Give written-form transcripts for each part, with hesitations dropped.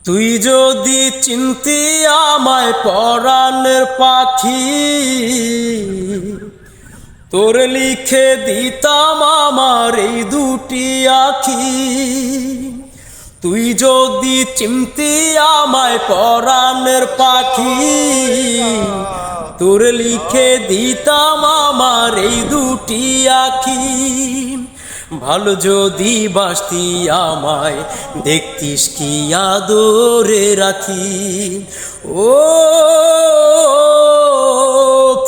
তুই যদি চিনতি আমায় পরাণের পাখি, তোর লিখে দিতাম আমার এই দুটি আখি। তুই যদি চিনতি আমায় পরাণের পাখি, তোর লিখে দিতাম আমার এই দুটি আখি। ভালো যদি বাসতি আমায় দেখতিস কি আদরে রাখি। ও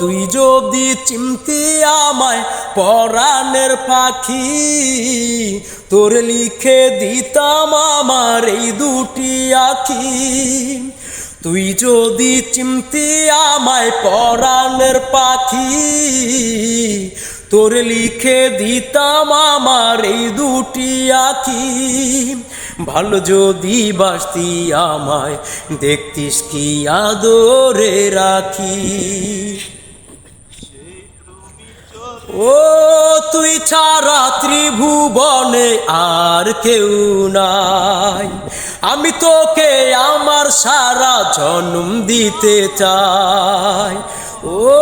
তুই যদি চিনতি আমায় পরাণের পাখি, তোর লিখে দিতাম আমার এই দুটি আখি। তুই যদি চিনতি আমায় পরাণের পাখি, তোর লিখে দিতাম আমার এই দুটি আখি। ভালো যদি বাসতি আমায় দেখতিস কি আদরে রাখি। ও তুই ছাড়া ত্রিভুবনে আর কেউ নাই, আমি তোকে আমার সারা জন্ম দিতে চাই। ও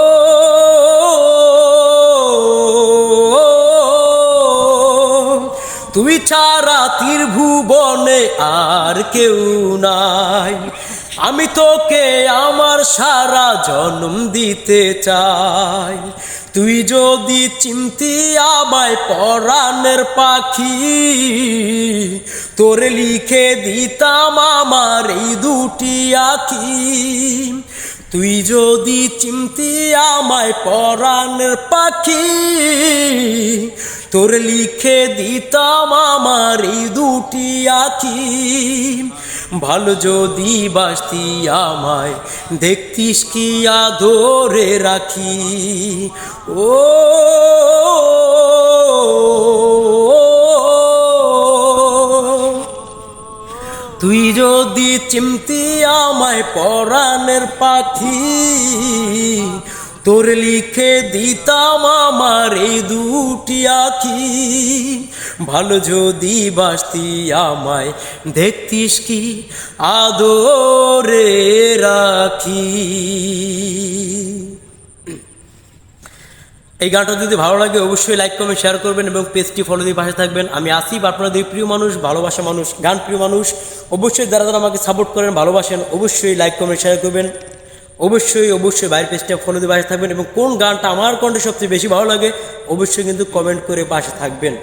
তুই ছাড়া ত্রিভুবনে আর কেউ নাই, আমি তোকে আমার সারা জন্ম দিতে চাই। তুই যদি চিনতি আমায় পরাণের পাখি, তোর লিখে দিতাম আমার এই দুটি আখি। তুই যদি চিনতি আমায় পরাণের পাখি, তোর লিখে দিতাম আমার এই দুটি আখি। ভালো যদি বাসতি আমায় দেখতিস কি আদরে রাখি। ও তুই যদি চিনতি আমায় পরাণের পাখি, তোর লিখে দিতাম আমার এই দুটি আখি। ভালো যদি বাসতি আমায় দেখতিস কি আদরে রাখি। এই গানটা যদি ভালো লাগে অবশ্যই লাইক কমেন্ট শেয়ার করবেন এবং পেজটি ফলো দিয়ে পাশে থাকবেন। আমি আসিফ, আপনাদের প্রিয় মানুষ, ভালোবাসা মানুষ, গান প্রিয় মানুষ। অবশ্যই যারা যারা আমাকে সাপোর্ট করেন, ভালোবাসেন, অবশ্যই লাইক কমেন্ট শেয়ার করবেন। অবশ্যই বাইরের পেজটা ফলো দিয়ে পাশে থাকবেন এবং কোন গানটা আমার কণ্ঠে সবচেয়ে বেশি ভালো লাগে অবশ্যই কিন্তু কমেন্ট করে পাশে থাকবেন।